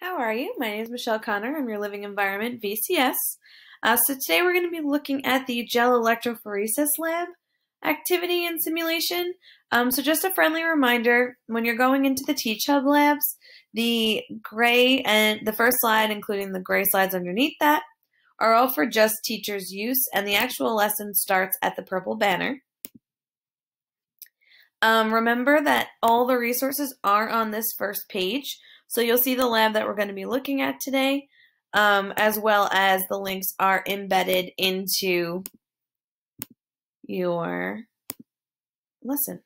How are you? My name is Michelle Connor. I'm your Living Environment VCS. So today we're going to be looking at the gel electrophoresis lab activity and simulation. So just a friendly reminder, when you're going into the Teach Hub labs, the gray and the first slide, including the gray slides underneath that, are all for just teachers' use, and the actual lesson starts at the purple banner. Remember that all the resources are on this first page. So you'll see the lab that we're going to be looking at today, as well as the links are embedded into your lesson.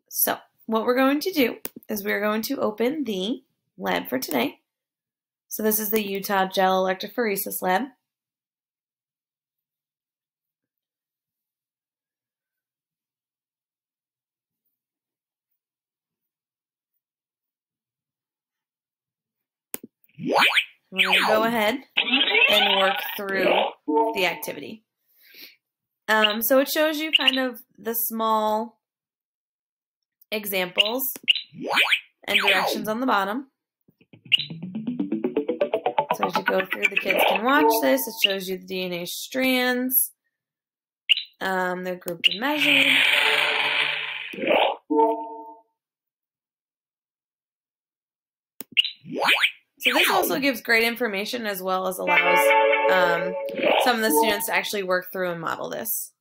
So what we're going to do is we're going to open the lab for today. So this is the Utah Gel Electrophoresis Lab. We're going to go ahead and work through the activity. So it shows you kind of the small examples and directions on the bottom. So as you go through, the kids can watch this. It shows you the DNA strands. They're grouped and measured. So this also gives great information, as well as allows some of the students to actually work through and model this.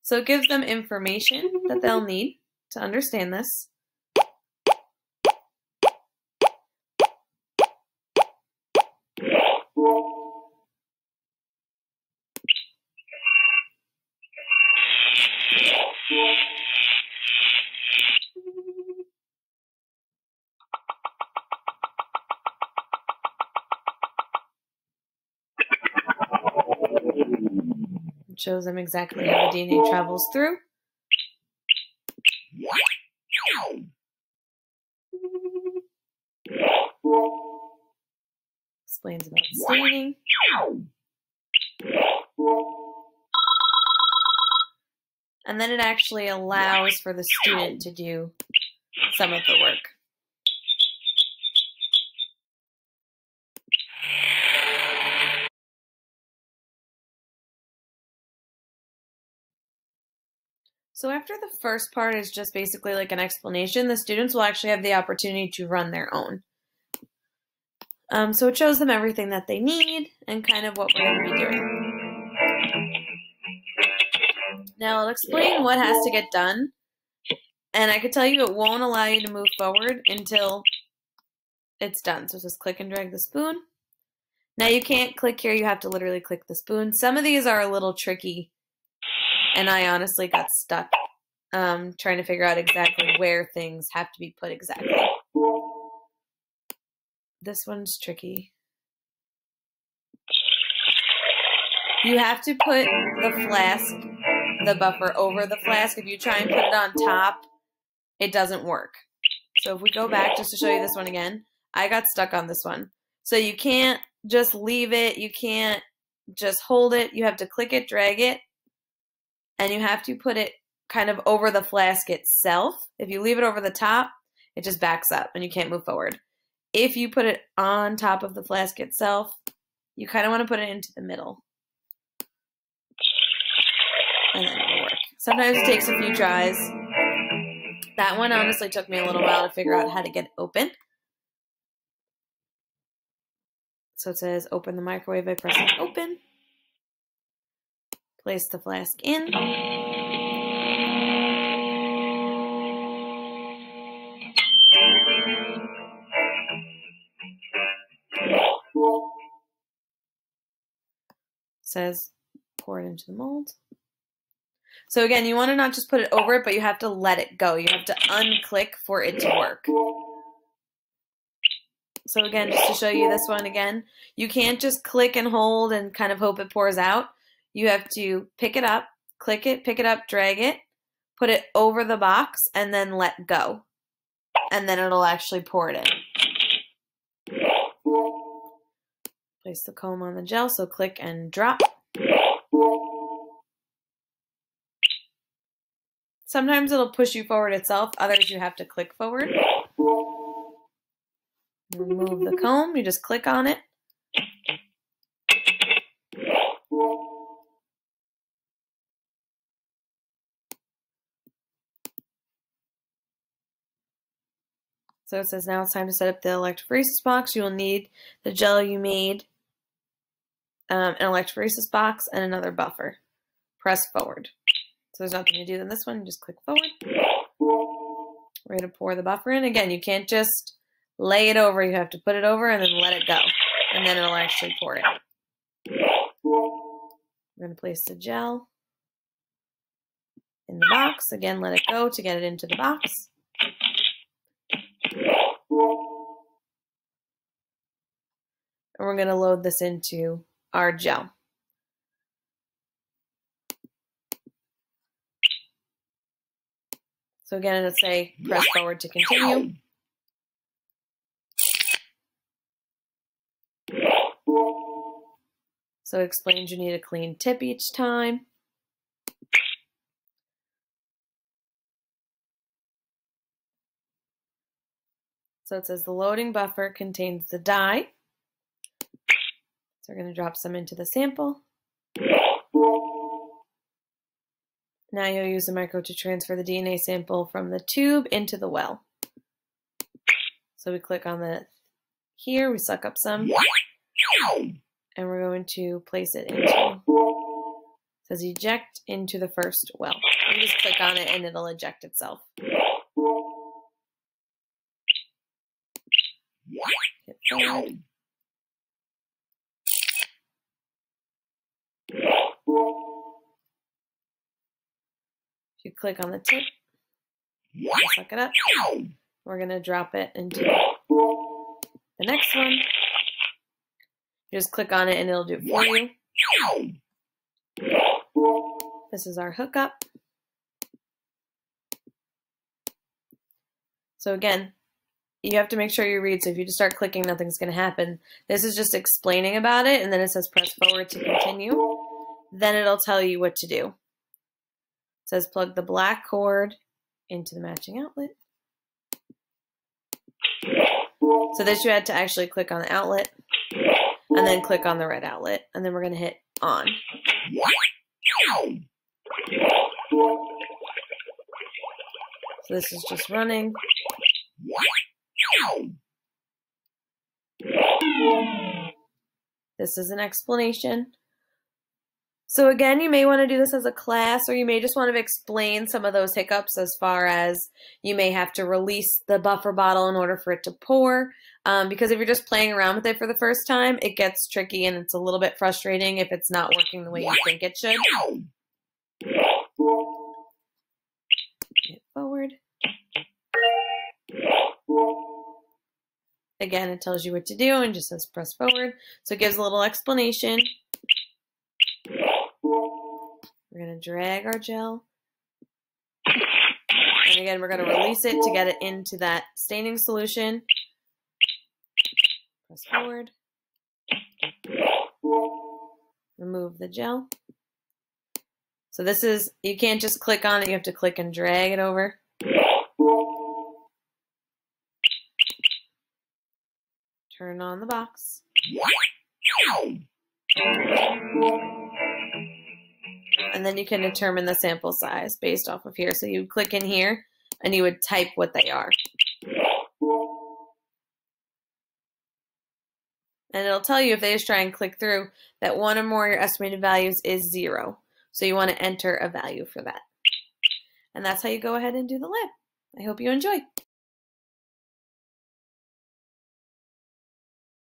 So it gives them information that they'll need to understand this. It shows them exactly how the DNA travels through. Explains about staining. And then it actually allows for the student to do some of the work. So after the first part is just basically like an explanation, the students will actually have the opportunity to run their own. So it shows them everything that they need and kind of what we're going to be doing. Now I'll explain what has to get done, and I could tell you it won't allow you to move forward until it's done. So just click and drag the spoon. Now you can't click here, you have to literally click the spoon. Some of these are a little tricky, and I honestly got stuck trying to figure out exactly where things have to be put exactly. This one's tricky. You have to put the flask, the buffer, over the flask. If you try and put it on top, it doesn't work. So if we go back just to show you this one again, I got stuck on this one. So you can't just leave it. You can't just hold it. You have to click it, drag it, and you have to put it kind of over the flask itself. If you leave it over the top, it just backs up and you can't move forward. If you put it on top of the flask itself, you kind of want to put it into the middle. And then it'll work. Sometimes it takes a few tries. That one honestly took me a little while to figure out how to get it open. So it says open the microwave by pressing open. Place the flask in. Says pour it into the mold. So again, you want to not just put it over it, but you have to let it go. You have to unclick for it to work. So again, just to show you this one again, you can't just click and hold and kind of hope it pours out. You have to pick it up, click it, pick it up, drag it, put it over the box, and then let go. and then it'll actually pour it in. Place the comb on the gel, so click and drop. Sometimes it'll push you forward itself, others you have to click forward. Remove the comb, you just click on it. So it says now it's time to set up the electrophoresis box. You will need the gel you made, an electrophoresis box, and another buffer. Press forward. So there's nothing to do in this one. Just click forward. We're going to pour the buffer in. Again, you can't just lay it over. You have to put it over and then let it go. And then it'll actually pour it. We're going to place the gel in the box. Again, let it go to get it into the box. And we're going to load this into our gel. So again, it'll say press forward to continue. So it explains you need a clean tip each time. So it says the loading buffer contains the dye. So we're going to drop some into the sample. Now you'll use the micro to transfer the DNA sample from the tube into the well. So we click on the here, we suck up some, and we're going to place it into, it says eject into the first well. You just click on it and it'll eject itself. Hit forward. If you click on the tip, suck it up. We're going to drop it into the next one. You just click on it and it'll do it for you. This is our hookup. So again, you have to make sure you read. So if you just start clicking, nothing's going to happen. This is just explaining about it, and then it says press forward to continue. Then it'll tell you what to do. It says plug the black cord into the matching outlet. So this you had to actually click on the outlet and then click on the red outlet, and then we're going to hit on. So this is just running. This is an explanation. So again, you may want to do this as a class, or you may just want to explain some of those hiccups as far as you may have to release the buffer bottle in order for it to pour. Because if you're just playing around with it for the first time, it gets tricky and it's a little bit frustrating if it's not working the way you think it should. Hit forward. Again, it tells you what to do and just says press forward. So it gives a little explanation. We're going to drag our gel. And again, we're going to release it to get it into that staining solution. Press forward. Remove the gel. So this is, you can't just click on it, you have to click and drag it over. Turn on the box. And then you can determine the sample size based off of here. So you click in here and you would type what they are. And it'll tell you if they just try and click through that one or more of your estimated values is 0. So you want to enter a value for that. And that's how you go ahead and do the lab. I hope you enjoy.